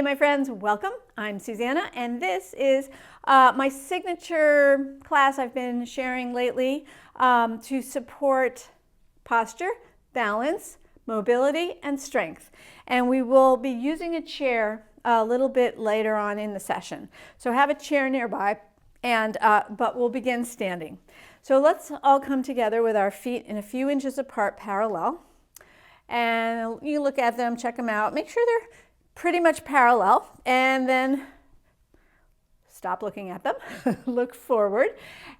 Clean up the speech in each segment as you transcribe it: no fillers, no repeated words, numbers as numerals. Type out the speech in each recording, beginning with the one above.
my friends, welcome. I'm Susanna, and this is my signature class I've been sharing lately to support posture, balance, mobility, and strength. And we will be using a chair a little bit later on in the session. So have a chair nearby, and but we'll begin standing. So let's all come together with our feet in a few inches apart, parallel. And you look at them, check them out, make sure they're pretty much parallel, and then stop looking at them, look forward,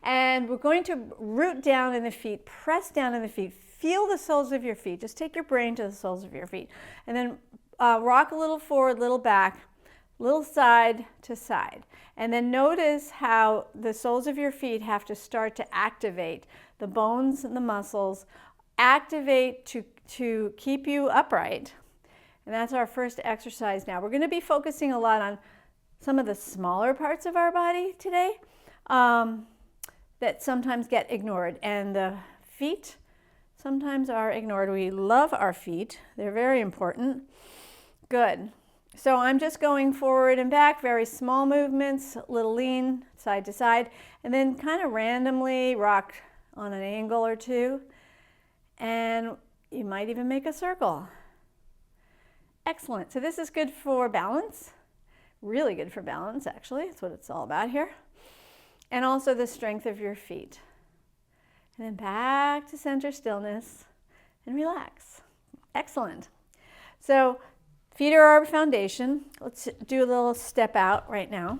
and we're going to root down in the feet, press down in the feet, feel the soles of your feet, just take your brain to the soles of your feet, and then rock a little forward, little back, little side to side, and then notice how the soles of your feet have to start to activate the bones and the muscles, activate to keep you upright. And that's our first exercise now. We're going to be focusing a lot on some of the smaller parts of our body today that sometimes get ignored. And the feet sometimes are ignored. We love our feet. They're very important. Good. So I'm just going forward and back, very small movements, a little lean side to side, and then kind of randomly rock on an angle or two. And you might even make a circle. Excellent. So this is good for balance. Really good for balance, actually. That's what it's all about here. And also the strength of your feet. And then back to center stillness and relax. Excellent. So feet are our foundation. Let's do a little step out right now.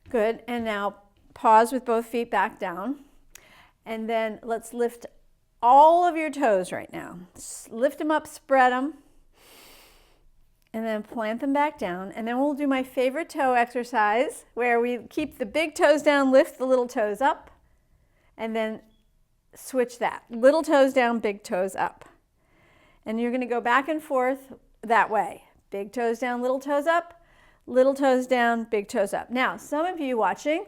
Good. And now pause with both feet back down. And then let's lift all of your toes right now. Lift them up, spread them, and then plant them back down. And then we'll do my favorite toe exercise where we keep the big toes down, lift the little toes up, and then switch that. Little toes down, big toes up. And you're going to go back and forth that way. Big toes down, little toes up, little toes down, big toes up. Now, some of you watching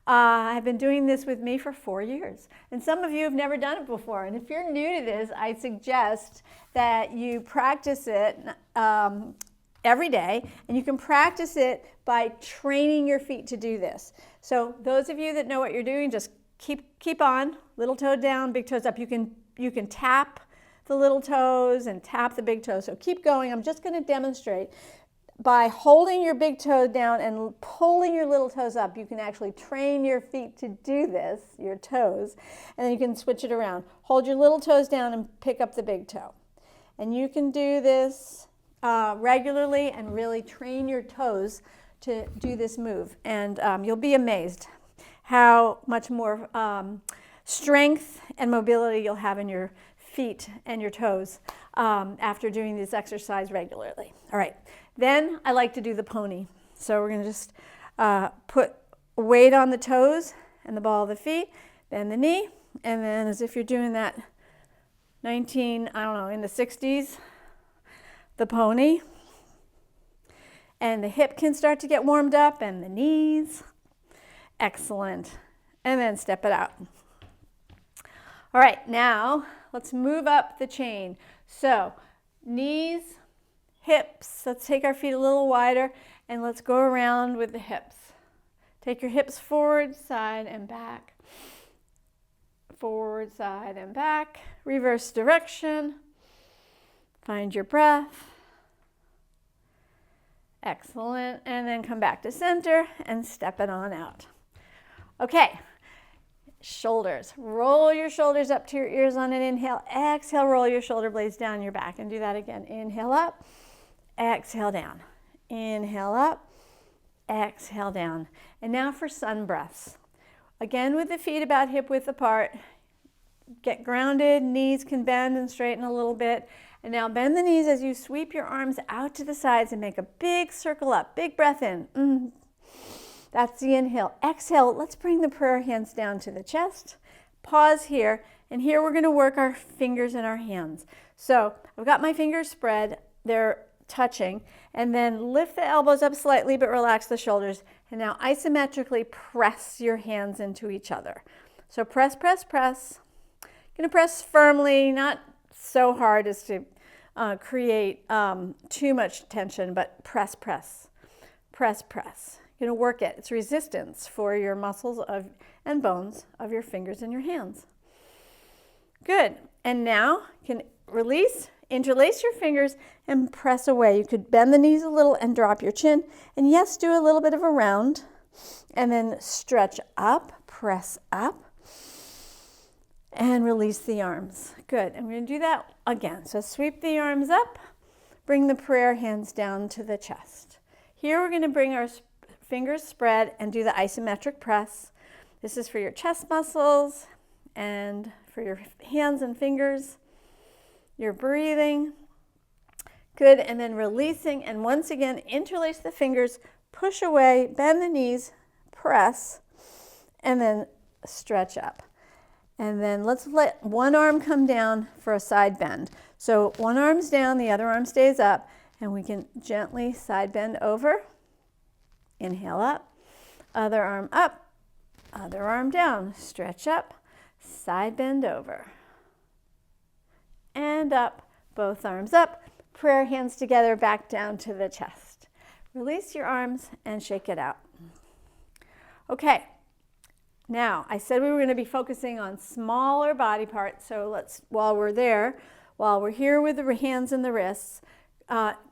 have been doing this with me for 4 years. And some of you have never done it before. And if you're new to this, I suggest that you practice it every day. And you can practice it by training your feet to do this. So those of you that know what you're doing, just keep on. Little toe down, big toes up. You can tap the little toes and tap the big toes. So keep going. I'm just going to demonstrate. By holding your big toe down and pulling your little toes up, you can actually train your feet to do this, your toes, and then you can switch it around. Hold your little toes down and pick up the big toe. And you can do this regularly and really train your toes to do this move. And you'll be amazed how much more strength and mobility you'll have in your feet and your toes after doing this exercise regularly. All right. Then I like to do the pony. So we're going to just put weight on the toes and the ball of the feet, bend the knee, and then as if you're doing that in the 60s, the pony. And the hip can start to get warmed up and the knees. Excellent. And then step it out. All right, now let's move up the chain. So knees, hips, let's take our feet a little wider and let's go around with the hips. Take your hips forward, side and back. Forward, side and back. Reverse direction. Find your breath. Excellent. And then come back to center and step it on out. Okay. Shoulders. Roll your shoulders up to your ears on an inhale. Exhale, roll your shoulder blades down your back and do that again. Inhale up. Exhale down. Inhale up. Exhale down. And now for sun breaths. Again with the feet about hip width apart. Get grounded. Knees can bend and straighten a little bit. And now bend the knees as you sweep your arms out to the sides and make a big circle up. Big breath in. That's the inhale. Exhale. Let's bring the prayer hands down to the chest. Pause here. And here we're going to work our fingers and our hands. So I've got my fingers spread. They're touching, and then lift the elbows up slightly but relax the shoulders, and now isometrically press your hands into each other. So press, press, press. You're going to press firmly, not so hard as to create too much tension, but press, press, press, press. You're going to work it. It's resistance for your muscles and bones of your fingers and your hands. Good. And now you can release, interlace your fingers and press away. You could bend the knees a little and drop your chin. And yes, do a little bit of a round. And then stretch up, press up, and release the arms. Good. And we're going to do that again. So sweep the arms up, bring the prayer hands down to the chest. Here we're going to bring our fingers spread and do the isometric press. This is for your chest muscles and for your hands and fingers. You're breathing. Good. And then releasing. And once again, interlace the fingers, push away, bend the knees, press, and then stretch up. And then let's let one arm come down for a side bend. So one arm's down, the other arm stays up, and we can gently side bend over. Inhale up, other arm up, other arm down, stretch up, side bend over. And up, both arms up, prayer hands together, back down to the chest. Release your arms and shake it out. Okay, now I said we were going to be focusing on smaller body parts, so let's, while we're here with the hands and the wrists,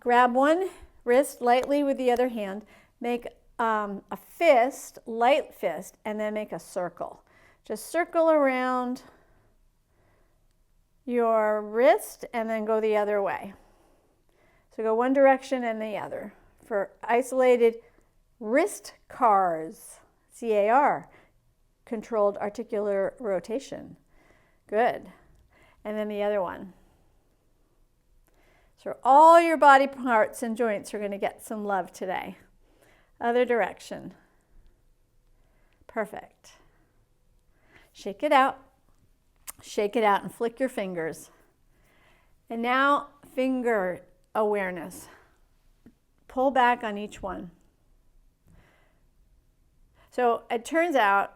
grab one wrist lightly with the other hand, make a fist, light fist, and then make a circle. Just circle around your wrist and then go the other way. So go one direction and the other for isolated wrist CARs, C-A-R, controlled articular rotation. Good. And then the other one. So all your body parts and joints are going to get some love today. Other direction. Perfect. Shake it out. Shake it out and flick your fingers. And now finger awareness. Pull back on each one. So it turns out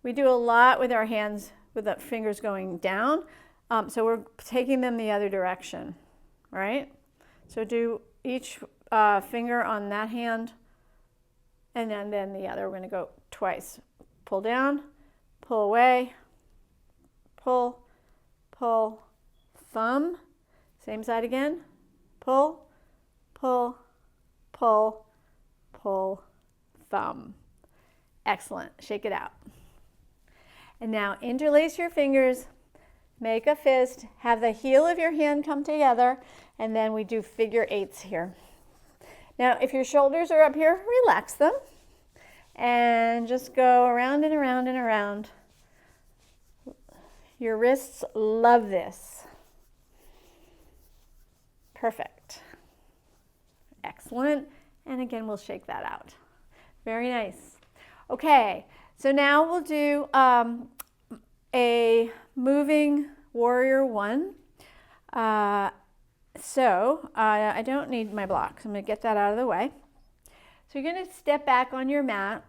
we do a lot with our hands with the fingers going down. So we're taking them the other direction, right? So do each finger on that hand and then the other. We're going to go twice. Pull down, pull away, pull, pull, thumb. Same side again. Pull, pull, pull, pull, thumb. Excellent. Shake it out. And now interlace your fingers, make a fist, have the heel of your hand come together, and then we do figure eights here. Now, if your shoulders are up here, relax them and just go around and around and around. Your wrists love this. Perfect. Excellent. And again, we'll shake that out. Very nice. Okay, so now we'll do a moving warrior one. I don't need my blocks. I'm going to get that out of the way. So you're going to step back on your mat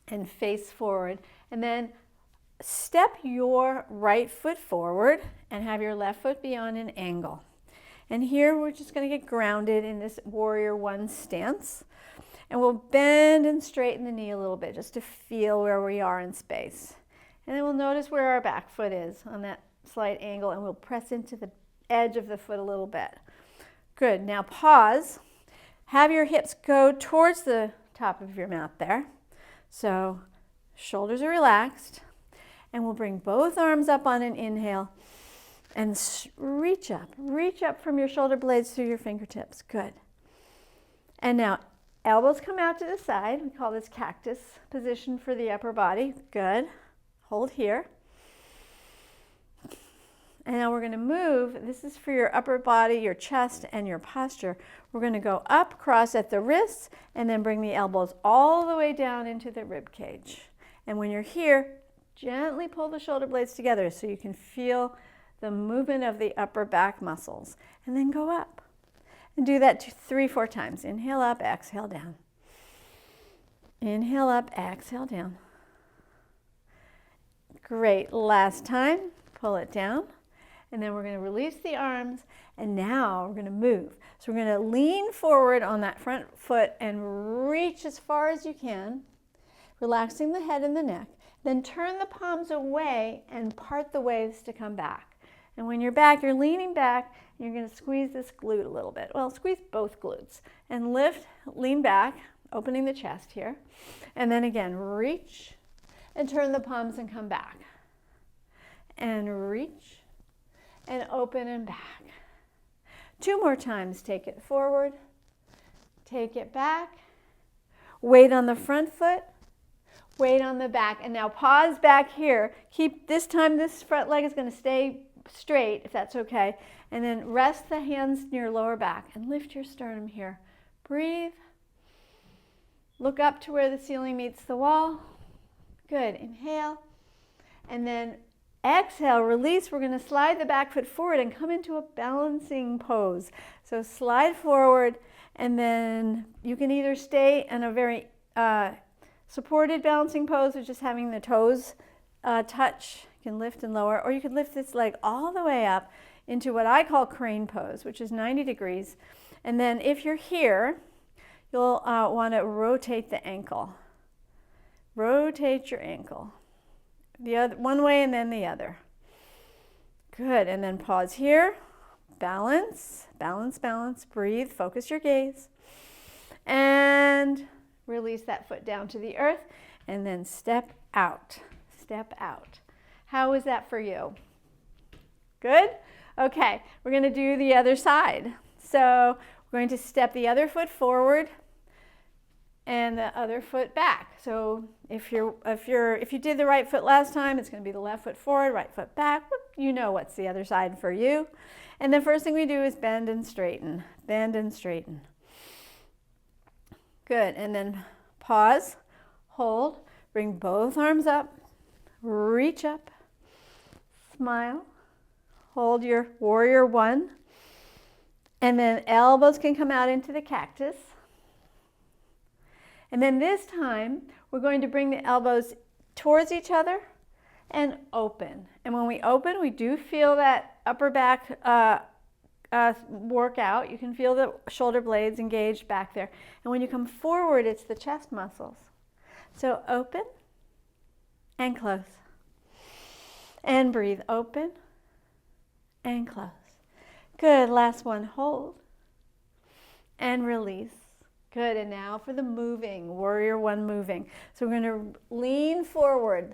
and face forward, and then step your right foot forward and have your left foot be on an angle. And here we're just going to get grounded in this warrior one stance. And we'll bend and straighten the knee a little bit just to feel where we are in space. And then we'll notice where our back foot is on that slight angle, and we'll press into the edge of the foot a little bit. Good. Now pause. Have your hips go towards the top of your mat there. So shoulders are relaxed. And we'll bring both arms up on an inhale and reach up. Reach up from your shoulder blades through your fingertips. Good. And now elbows come out to the side. We call this cactus position for the upper body. Good. Hold here. And now we're going to move. This is for your upper body, your chest, and your posture. We're going to go up, cross at the wrists, and then bring the elbows all the way down into the rib cage. And when you're here, gently pull the shoulder blades together so you can feel the movement of the upper back muscles. And then go up. And do that 3-4 times. Inhale up, exhale down. Inhale up, exhale down. Great. Last time, pull it down. and then we're going to release the arms, and now we're going to move. So we're going to lean forward on that front foot and reach as far as you can, relaxing the head and the neck. Then turn the palms away and part the waves to come back. And when you're back, you're leaning back, and you're going to squeeze this glute a little bit. Well, squeeze both glutes and lift, lean back, opening the chest here. And then again, reach and turn the palms and come back. And reach and open and back. 2 more times. Take it forward, take it back, weight on the front foot, weight on the back, and now pause back here. Keep this time, this front leg is going to stay straight, if that's okay, and then rest the hands in your lower back and lift your sternum here. Breathe. Look up to where the ceiling meets the wall. Good. Inhale, and then exhale, release. We're going to slide the back foot forward and come into a balancing pose. So slide forward, and then you can either stay in a very supported balancing pose with just having the toes touch. You can lift and lower, or you could lift this leg all the way up into what I call crane pose, which is 90 degrees. And then if you're here, you'll want to rotate the ankle. Rotate your ankle. The other one way and then the other. Good. And then pause here. Balance, balance, balance. Breathe. Focus your gaze. And release that foot down to the earth. And then step out. Step out. How was that for you? Good? Okay. We're going to do the other side. So we're going to step the other foot forward and the other foot back. So if you did the right foot last time, it's going to be the left foot forward, right foot back. You know what's the other side for you. And the first thing we do is bend and straighten. Bend and straighten. Good. And then pause, hold, bring both arms up, reach up, smile, hold your warrior one, and then elbows can come out into the cactus. And then this time, we're going to bring the elbows towards each other and open. And when we open, we do feel that upper back work out. You can feel the shoulder blades engaged back there. And when you come forward, it's the chest muscles. So open and close. And breathe. Open and close. Good. Last one. Hold and release. Good. And now for the moving, warrior one moving. So we're going to lean forward,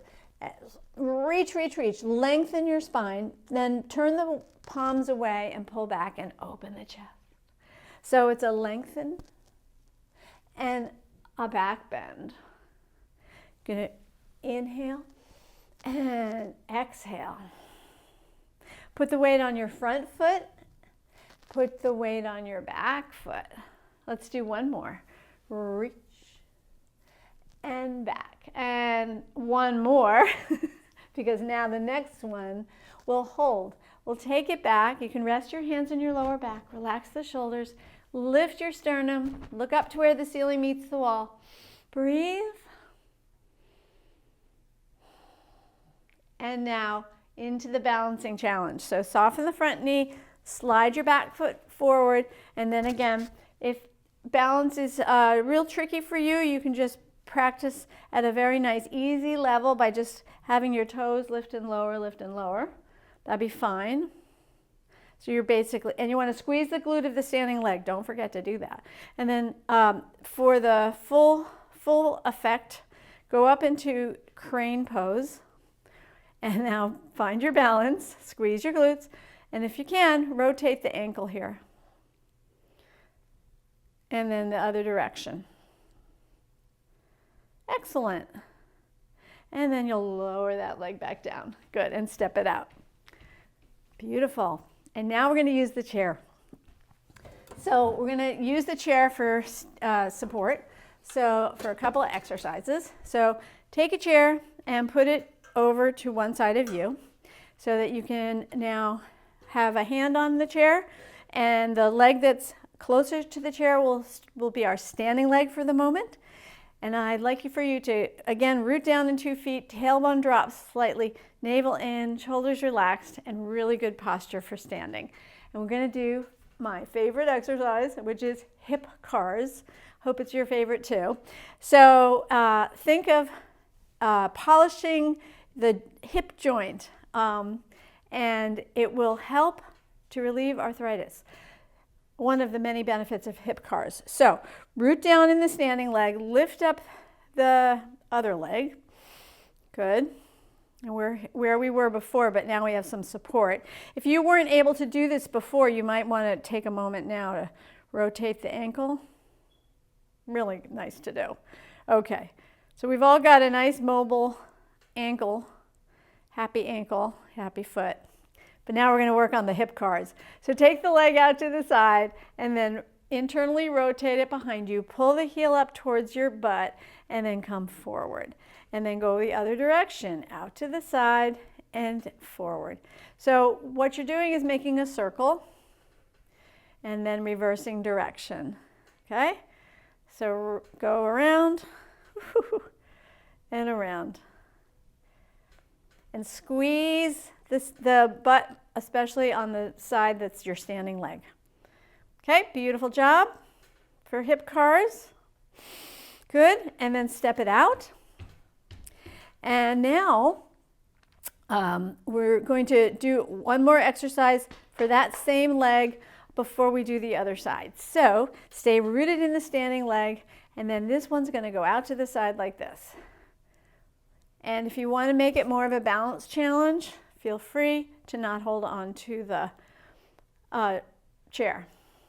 reach, reach, reach, lengthen your spine, then turn the palms away and pull back and open the chest. So it's a lengthen and a back bend. Going to inhale and exhale. Put the weight on your front foot. Put the weight on your back foot. Let's do one more. Reach and back. And one more, because now the next one will hold. We'll take it back. You can rest your hands on your lower back. Relax the shoulders. Lift your sternum. Look up to where the ceiling meets the wall. Breathe. And now into the balancing challenge. So soften the front knee, slide your back foot forward, and then again, if balance is real tricky for you, you can just practice at a very nice, easy level by just having your toes lift and lower, lift and lower. That'd be fine. So you're basically, and you want to squeeze the glute of the standing leg. Don't forget to do that. And then for the full effect, go up into crane pose. And now find your balance, squeeze your glutes, and if you can, rotate the ankle here. And then the other direction. Excellent. And then you'll lower that leg back down. Good, and step it out. Beautiful. And now we're going to use the chair. So we're going to use the chair for support. So for a couple of exercises. So take a chair and put it over to one side of you so that you can now have a hand on the chair, and the leg that's closer to the chair will be our standing leg for the moment. And I'd like for you to, again, root down in 2 feet, tailbone drops slightly, navel in, shoulders relaxed, and really good posture for standing. And we're going to do my favorite exercise, which is hip cars. Hope it's your favorite too. So think of polishing the hip joint, and it will help to relieve arthritis. One of the many benefits of hip cars. So root down in the standing leg, lift up the other leg. Good. And we're where we were before, but now we have some support. If you weren't able to do this before, you might want to take a moment now to rotate the ankle. Really nice to do. Okay, so we've all got a nice mobile ankle, happy foot. But now we're going to work on the hip cars. So take the leg out to the side and then internally rotate it behind you. Pull the heel up towards your butt and then come forward. And then go the other direction, out to the side and forward. So what you're doing is making a circle and then reversing direction. Okay? So go around and around. And squeeze the butt, especially on the side that's your standing leg. Okay, beautiful job for hip cars. Good, and then step it out. And now we're going to do one more exercise for that same leg before we do the other side. So stay rooted in the standing leg, and then this one's going to go out to the side like this. And if you want to make it more of a balance challenge, feel free to not hold on to the chair.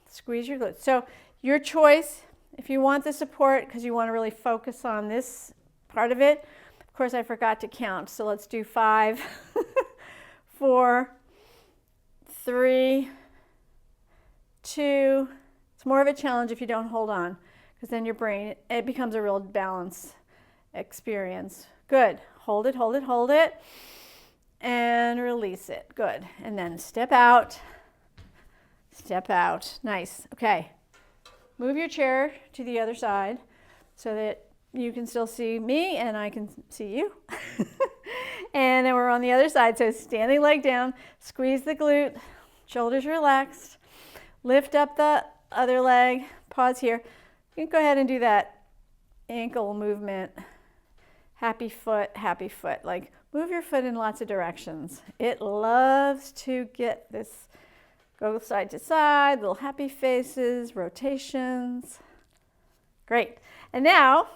Squeeze your glutes. So your choice, if you want the support because you want to really focus on this part of it. Of course, I forgot to count, so let's do 5, 4, 3, 2. It's more of a challenge if you don't hold on, because then your brain, it becomes a real balance experience. Good. Hold it, hold it, hold it. And release it. Good. And then step out. Step out. Nice. Okay. Move your chair to the other side so that you can still see me and I can see you. And then we're on the other side. So standing leg down, squeeze the glute, shoulders relaxed. Lift up the other leg. Pause here. You can go ahead and do that ankle movement. Happy foot, like move your foot in lots of directions. It loves to get this, go side to side, little happy faces, rotations. Great. And now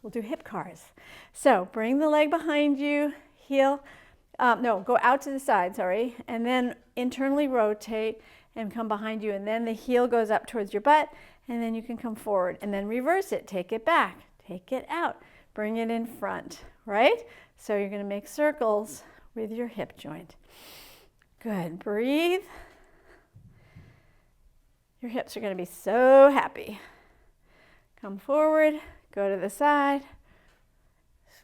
we'll do hip cars. So bring the leg behind you, heel, go out to the side, sorry, and then internally rotate and come behind you, and then the heel goes up towards your butt, and then you can come forward, and then reverse it, take it back, take it out. Bring it in front, right? So you're going to make circles with your hip joint. Good. Breathe. Your hips are going to be so happy. Come forward, go to the side,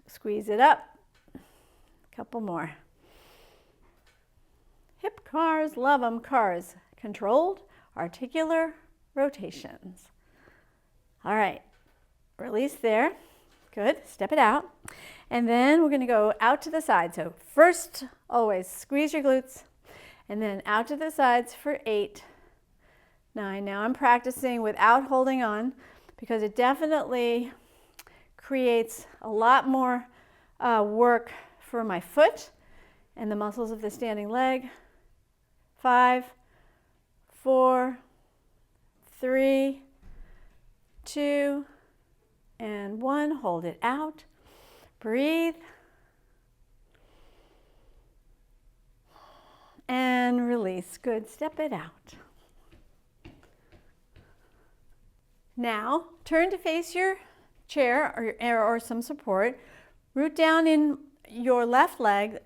squeeze it up. A couple more. Hip cars, love them, cars. Controlled, articular rotations. All right. Release there. Good, step it out. And then we're going to go out to the side. So first, always squeeze your glutes, and then out to the sides for 8, 9. Now I'm practicing without holding on because it definitely creates a lot more work for my foot and the muscles of the standing leg. 5, 4, 3, 2, and 1. Hold it out. Breathe. And release. Good. Step it out. Now, turn to face your chair or some support. Root down in your left leg.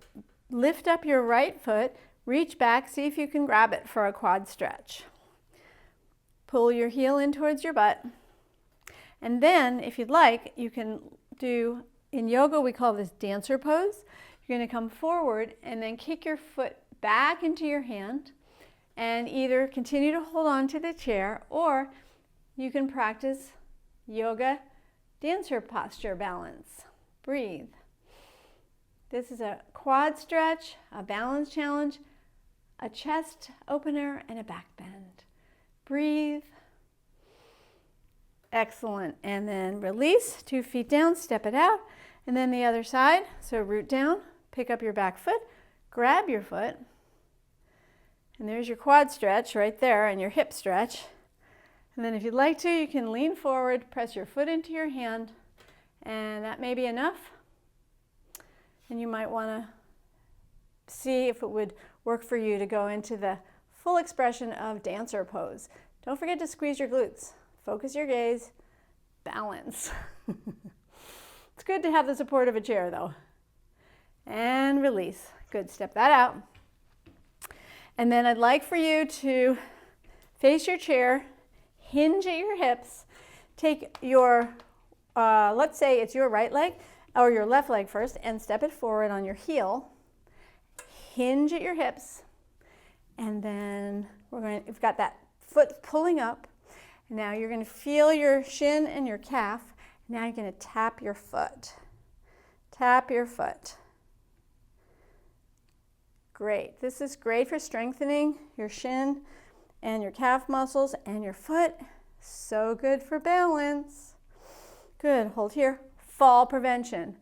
Lift up your right foot. Reach back. See if you can grab it for a quad stretch. Pull your heel in towards your butt. And then, if you'd like, you can do, in yoga we call this dancer pose. You're going to come forward and then kick your foot back into your hand and either continue to hold on to the chair, or you can practice yoga dancer posture balance. Breathe. This is a quad stretch, a balance challenge, a chest opener, and a back bend. Breathe. Excellent. And then release, 2 feet down, step it out. And then the other side, so root down, pick up your back foot, grab your foot. And there's your quad stretch right there and your hip stretch. And then if you'd like to, you can lean forward, press your foot into your hand, and that may be enough. And you might want to see if it would work for you to go into the full expression of dancer pose. Don't forget to squeeze your glutes. Focus your gaze. Balance. It's good to have the support of a chair though. And release. Good, step that out. And then I'd like for you to face your chair, hinge at your hips, take your, let's say it's your right leg or your left leg first, and step it forward on your heel. Hinge at your hips, and then we've got that foot pulling up. Now you're going to feel your shin and your calf. Now you're going to tap your foot. Tap your foot. Great. This is great for strengthening your shin and your calf muscles and your foot. So good for balance. Good. Hold here. Fall prevention.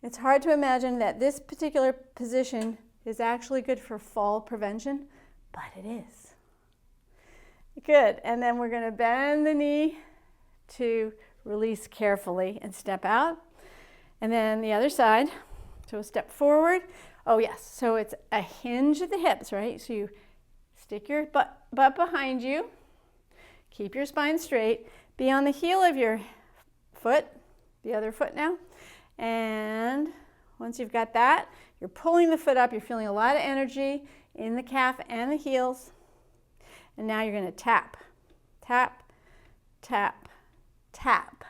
It's hard to imagine that this particular position is actually good for fall prevention, but it is. Good. And then we're going to bend the knee to release carefully and step out. And then the other side. So step forward. Oh yes, so it's a hinge at the hips, right? So you stick your butt behind you. Keep your spine straight. Be on the heel of your foot, the other foot now. And once you've got that, you're pulling the foot up. You're feeling a lot of energy in the calf and the heels. And now you're going to tap, tap, tap, tap.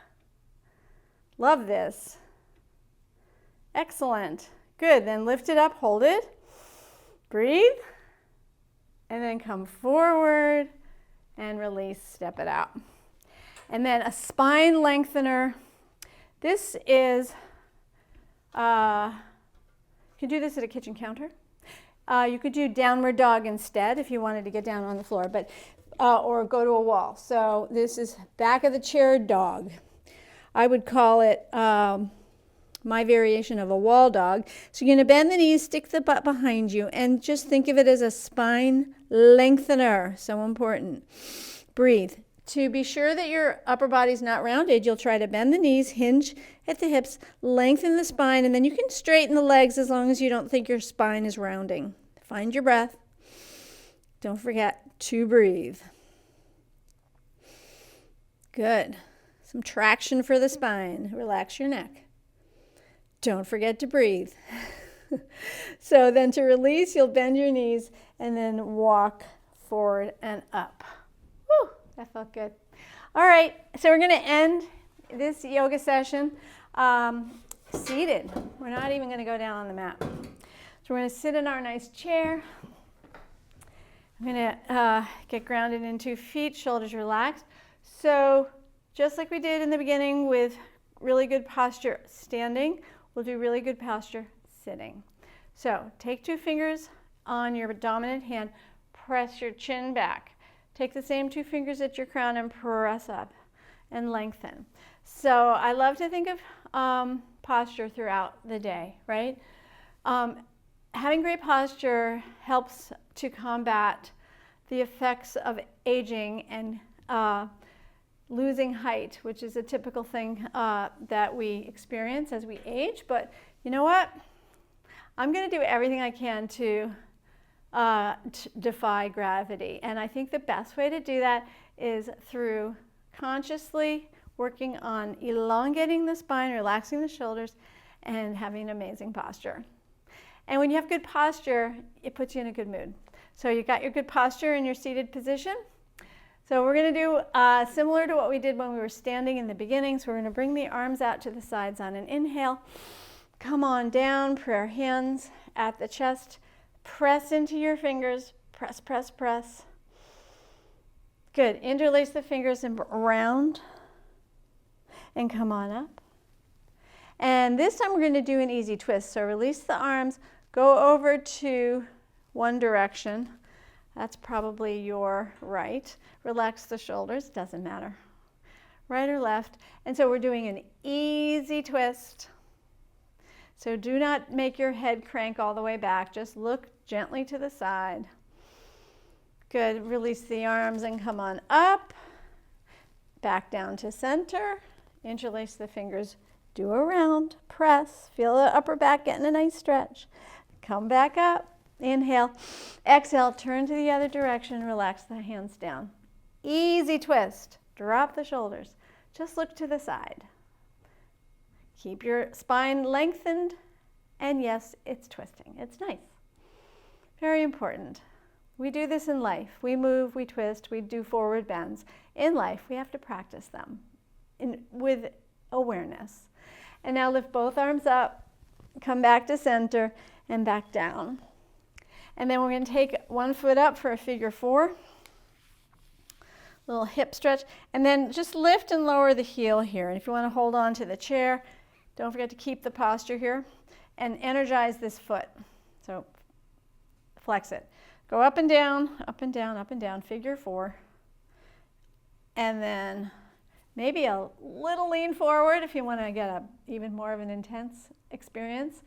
Love this. Excellent. Good. Then lift it up, hold it, breathe, and then come forward and release, step it out. And then a spine lengthener. This is, you can do this at a kitchen counter. You could do downward dog instead if you wanted to get down on the floor, but or go to a wall. So this is back of the chair dog. I would call it my variation of a wall dog. So you're going to bend the knees, stick the butt behind you, and just think of it as a spine lengthener. So important. Breathe. To be sure that your upper body's not rounded, you'll try to bend the knees, hinge at the hips, lengthen the spine, and then you can straighten the legs as long as you don't think your spine is rounding. Find your breath. Don't forget to breathe. Good. Some traction for the spine. Relax your neck. Don't forget to breathe. So then to release, you'll bend your knees and then walk forward and up. Woo, that felt good. All right, so we're going to end this yoga session seated. We're not even going to go down on the mat. So we're going to sit in our nice chair. I'm going to get grounded in 2 feet, shoulders relaxed. So just like we did in the beginning with really good posture standing, we'll do really good posture sitting. So take 2 fingers on your dominant hand, press your chin back. Take the same 2 fingers at your crown and press up and lengthen. So I love to think of posture throughout the day, right? Having great posture helps to combat the effects of aging and losing height, which is a typical thing that we experience as we age. But you know what? I'm going to do everything I can to defy gravity. And I think the best way to do that is through consciously working on elongating the spine, relaxing the shoulders, and having amazing posture. And when you have good posture, it puts you in a good mood. So you got your good posture in your seated position. So we're going to do similar to what we did when we were standing in the beginning. So we're going to bring the arms out to the sides on an inhale. Come on down, prayer hands at the chest. Press into your fingers. Press, press, press. Good. Interlace the fingers and round. and come on up. And this time we're going to do an easy twist. So release the arms, go over to one direction. That's probably your right. Relax the shoulders, doesn't matter. Right or left. And so we're doing an easy twist. So do not make your head crank all the way back. Just look gently to the side. Good. Release the arms and come on up. Back down to center. Interlace the fingers. Do a round. Press. Feel the upper back getting a nice stretch. Come back up. Inhale. Exhale. Turn to the other direction. Relax the hands down. Easy twist. Drop the shoulders. Just look to the side. Keep your spine lengthened. And yes, it's twisting. It's nice. Very important. We do this in life. We move, we twist, we do forward bends. In life, we have to practice them with awareness. And now lift both arms up, come back to center, and back down. And then we're going to take one foot up for a figure four. Little hip stretch. And then just lift and lower the heel here. And if you want to hold on to the chair, don't forget to keep the posture here. And energize this foot. So flex it. Go up and down, up and down, up and down, figure four. And then maybe a little lean forward if you want to get even more of an intense experience.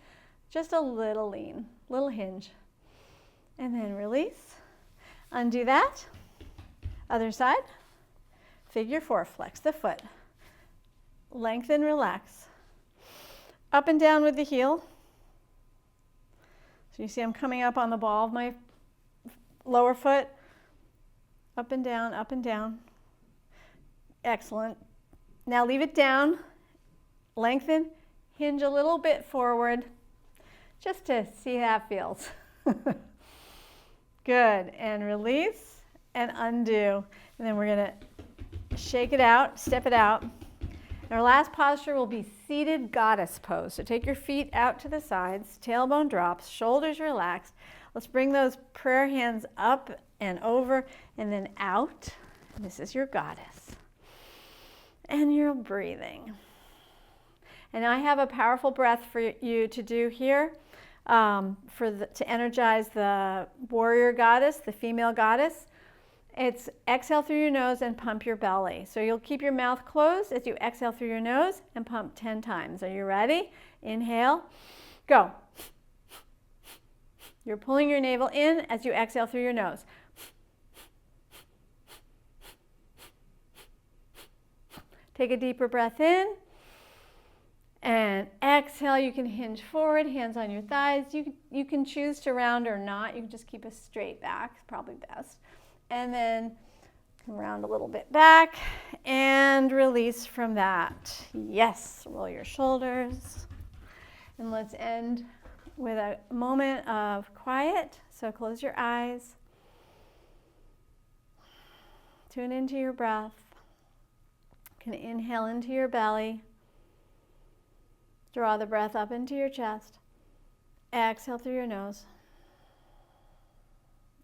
Just a little lean, little hinge. And then release. Undo that. Other side. Figure four, flex the foot. Lengthen, relax. Up and down with the heel. So you see I'm coming up on the ball of my lower foot. Up and down, up and down. Excellent. Now leave it down. Lengthen. Hinge a little bit forward. Just to see how that feels. Good. And release and undo. And then we're going to shake it out, step it out. And our last posture will be seated goddess pose. So take your feet out to the sides, tailbone drops, shoulders relaxed. Let's bring those prayer hands up and over and then out. This is your goddess. And you're breathing. And I have a powerful breath for you to do here to energize the warrior goddess, the female goddess. It's exhale through your nose and pump your belly. So you'll keep your mouth closed as you exhale through your nose and pump 10 times. Are you ready? Inhale. Go. You're pulling your navel in as you exhale through your nose. Take a deeper breath in. And exhale, you can hinge forward, hands on your thighs. You can choose to round or not. You can just keep a straight back, probably best. And then come round a little bit back and release from that. Yes, roll your shoulders. And let's end with a moment of quiet. So close your eyes. Tune into your breath. You can inhale into your belly. Draw the breath up into your chest. Exhale through your nose.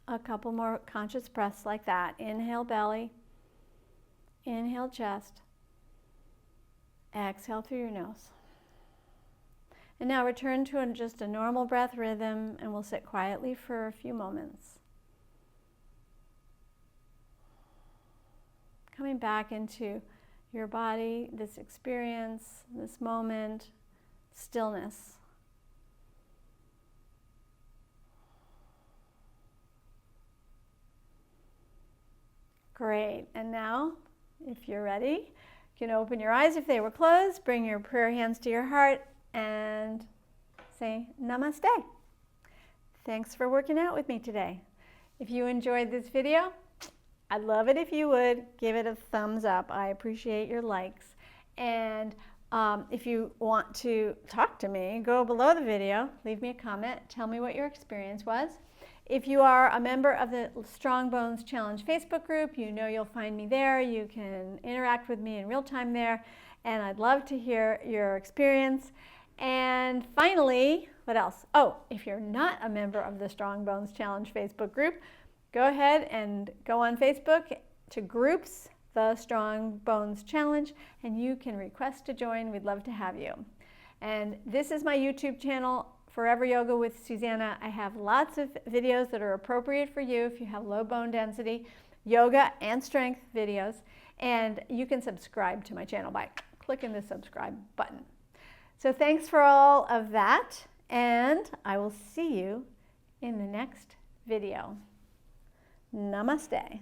A couple more conscious breaths like that. Inhale belly. Inhale chest. Exhale through your nose. And now return to just a normal breath rhythm, and we'll sit quietly for a few moments. Coming back into your body, this experience, this moment, stillness. Great. And now, if you're ready, you can open your eyes if they were closed, bring your prayer hands to your heart, and say namaste. Thanks for working out with me today. If you enjoyed this video, I'd love it if you would give it a thumbs up. I appreciate your likes. And if you want to talk to me, go below the video, leave me a comment, tell me what your experience was. If you are a member of the Strong Bones Challenge Facebook group, you know you'll find me there. You can interact with me in real time there, and I'd love to hear your experience. And finally, what else? Oh, if you're not a member of the Strong Bones Challenge Facebook group, go ahead and go on Facebook to groups, the Strong Bones Challenge, and you can request to join. We'd love to have you. And this is my YouTube channel, Forever Yoga with Susanna. I have lots of videos that are appropriate for you if you have low bone density, yoga and strength videos. And you can subscribe to my channel by clicking the subscribe button. So thanks for all of that, and I will see you in the next video. Namaste.